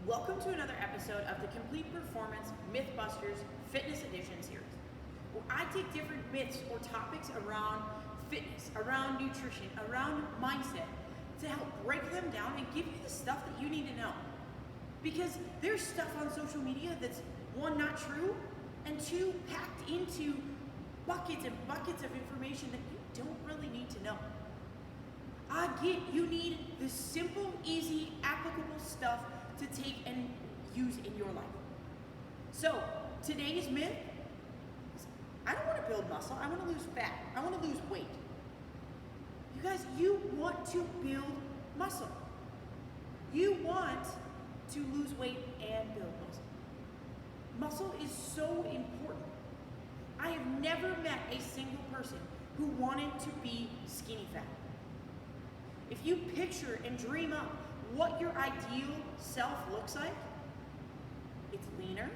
Welcome to another episode of the Complete Performance Mythbusters Fitness Edition series, where I take different myths or topics around fitness, around nutrition, around mindset to help break them down and give you the stuff that you need to know. Because there's stuff on social media that's one, not true, and two, packed into buckets and buckets of information that you don't really need to know. I get you need the simple, easy, applicable stuff to take and use in your life. So, today's myth is, I don't want to build muscle, I want to lose fat, I want to lose weight. You guys, you want to build muscle. You want to lose weight and build muscle. Muscle is so important. I have never met a single person who wanted to be skinny fat. If you picture and dream up what your ideal self looks like, it's leaner,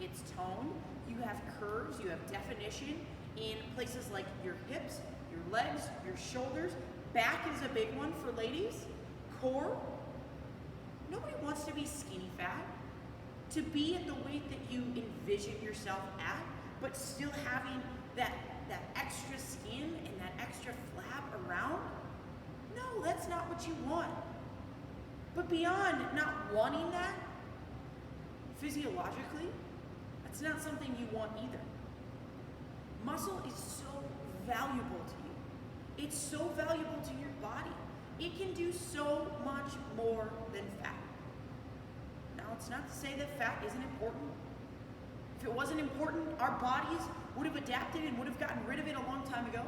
it's toned, you have curves, you have definition in places like your hips, your legs, your shoulders. Back is a big one for ladies. Core. Nobody wants to be skinny fat. To be at the weight that you envision yourself at, but still having that extra skin and that extra flab around. No, that's not what you want. But beyond not wanting that, physiologically, that's not something you want either. Muscle is so valuable to you. It's so valuable to your body. It can do so much more than fat. Now, it's not to say that fat isn't important. If it wasn't important, our bodies would have adapted and would have gotten rid of it a long time ago.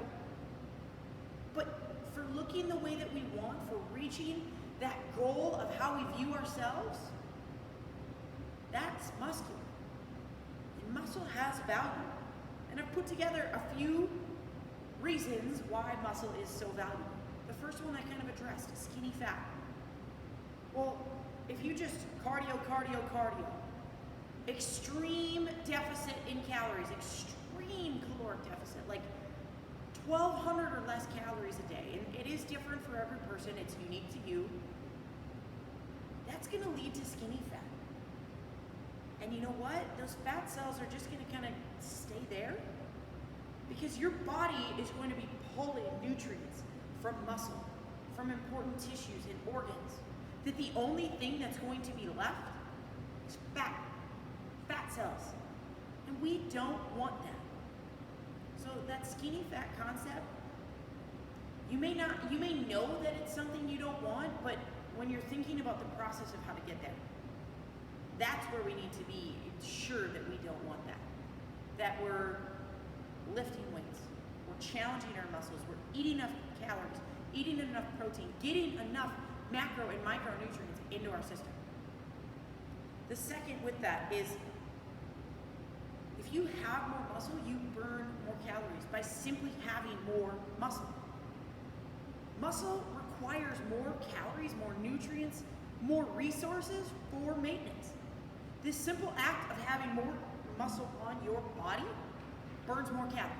But for looking the way that we want, for reaching that goal of how we view ourselves, that's muscular. And muscle has value. And I've put together a few reasons why muscle is so valuable. The first one I kind of addressed, skinny fat. Well, if you just cardio, extreme deficit in calories, extreme caloric deficit, like 1,200 or less calories a day, and it is different for every person, it's unique to you, that's going to lead to skinny fat. And you know what? Those fat cells are just going to kind of stay there because your body is going to be pulling nutrients from muscle, from important tissues and organs, that the only thing that's going to be left is fat cells. And we don't want that. So that skinny fat concept, you may know that it's something you don't want, but when you're thinking about the process of how to get there, that's where we need to be sure that we don't want that. That we're lifting weights, we're challenging our muscles, we're eating enough calories, eating enough protein, getting enough macro and micronutrients into our system. The second with that is, if you have more muscle, you burn more calories by simply having more muscle. Muscle requires more calories, more nutrients, more resources for maintenance. This simple act of having more muscle on your body burns more calories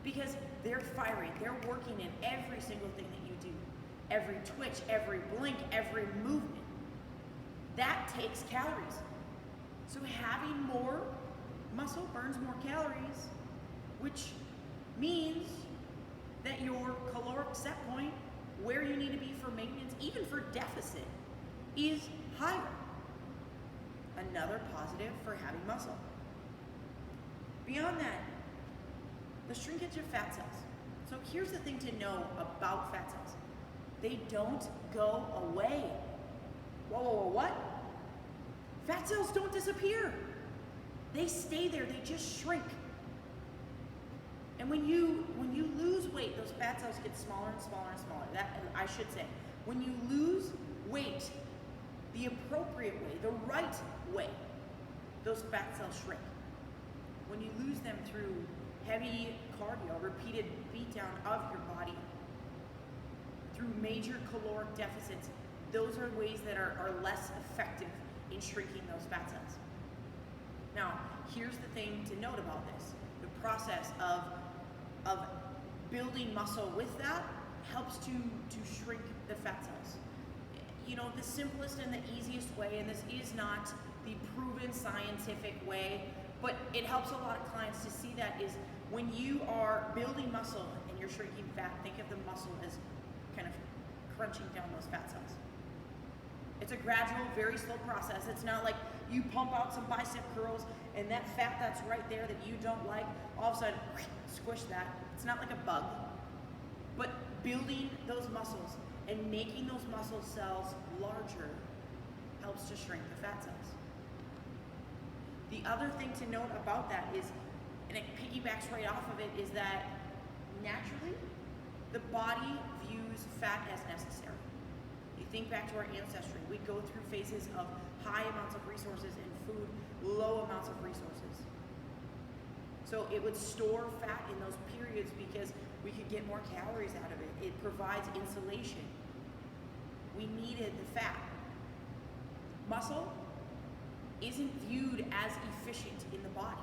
because they're firing, they're working in every single thing that you do. Every twitch, every blink, every movement. That takes calories. So having more muscle burns more calories, which means that your caloric set point, where you need to be for maintenance, even for deficit, is higher. Another positive for having muscle. Beyond that, the shrinkage of fat cells. So here's the thing to know about fat cells. They don't go away. Whoa, what? Fat cells don't disappear. They stay there, they just shrink. And when you lose weight, those fat cells get smaller and smaller and smaller. That, I should say, when you lose weight the appropriate way, the right way, those fat cells shrink. When you lose them through heavy cardio, repeated beatdown of your body, through major caloric deficits, those are ways that are less effective in shrinking those fat cells. Now, here's the thing to note about this. The process of building muscle with that helps to shrink the fat cells. the simplest and the easiest way, and this is not the proven scientific way, but it helps a lot of clients to see that, is when you are building muscle and you're shrinking fat, think of the muscle as kind of crunching down those fat cells. It's a gradual, very slow process. It's not like you pump out some bicep curls and that fat that's right there that you don't like, all of a sudden, squish that. It's not like a bug. But building those muscles and making those muscle cells larger helps to shrink the fat cells. The other thing to note about that is, and it piggybacks right off of it, is that naturally, the body views fat as necessary. You think back to our ancestry, we go through phases of high amounts of resources and food, low amounts of resources. So it would store fat in those periods because we could get more calories out of it. It provides insulation. We needed the fat. Muscle isn't viewed as efficient in the body.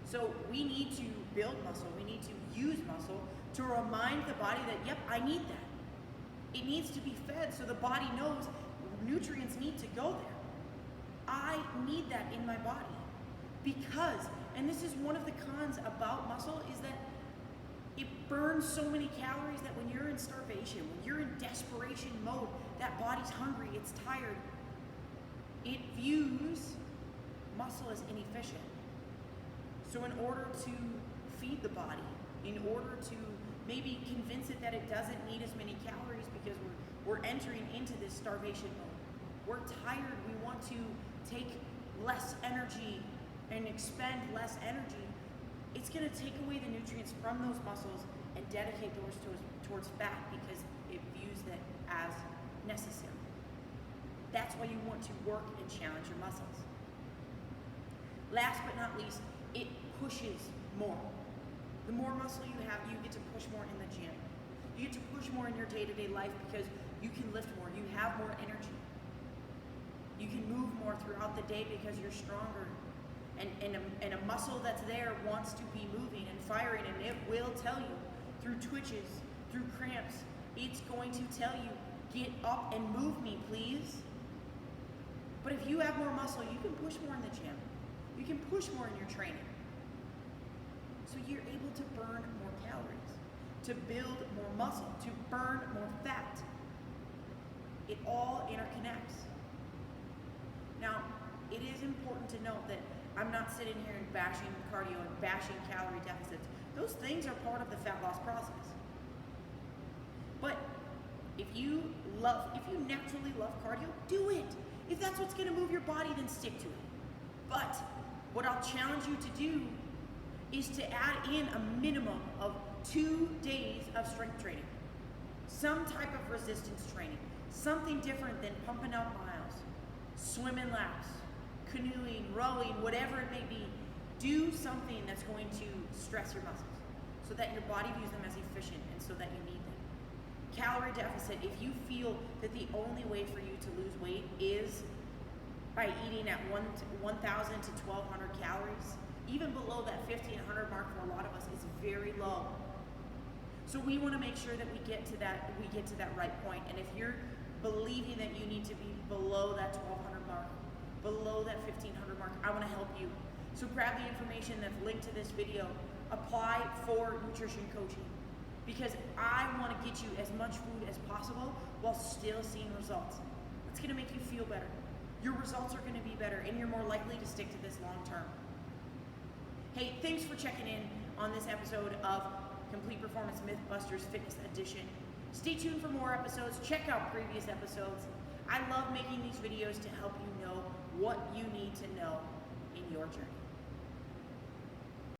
So we need to build muscle, we need to use muscle to remind the body that, yep, I need that. It needs to be fed so the body knows nutrients need to go there. I need that in my body because, and this is one of the cons about muscle, is that it burns so many calories that when you're in starvation, when you're in desperation mode, that body's hungry, it's tired, it views muscle as inefficient. So in order to feed the body, in order to maybe convince it that it doesn't need as many calories because we're entering into this starvation mode. We're tired, we want to take less energy and expend less energy. It's gonna take away the nutrients from those muscles and dedicate those towards fat because it views that as necessary. That's why you want to work and challenge your muscles. Last but not least, it pushes more. The more muscle you have, you get to push more in the gym. You get to push more in your day-to-day life because you can lift more, you have more energy. You can move more throughout the day because you're stronger. And a muscle that's there wants to be moving and firing, and it will tell you through twitches, through cramps, it's going to tell you, get up and move me, please. But if you have more muscle, you can push more in the gym. You can push more in your training. So you're able to burn more calories, to build more muscle, to burn more fat. It all interconnects. Now, it is important to note that I'm not sitting here and bashing cardio and bashing calorie deficits. Those things are part of the fat loss process. But if you naturally love cardio, do it. If that's what's gonna move your body, then stick to it. But what I'll challenge you to do is to add in a minimum of 2 days of strength training. Some type of resistance training. Something different than pumping out miles, swimming laps, canoeing, rowing, whatever it may be. Do something that's going to stress your muscles so that your body views them as efficient and so that you need them. Calorie deficit, if you feel that the only way for you to lose weight is by eating at 1,000 to 1,200 calories, even below that 1,500 mark for a lot of us, is very low. So we want to make sure that we get to that right point. And if you're believing that you need to be below that 1,200 mark, below that 1,500 mark, I want to help you. So grab the information that's linked to this video, apply for nutrition coaching, because I want to get you as much food as possible while still seeing results. It's going to make you feel better. Your results are going to be better, and you're more likely to stick to this long term. Hey, thanks for checking in on this episode of Complete Performance Mythbusters Fitness Edition. Stay tuned for more episodes. Check out previous episodes. I love making these videos to help you know what you need to know in your journey.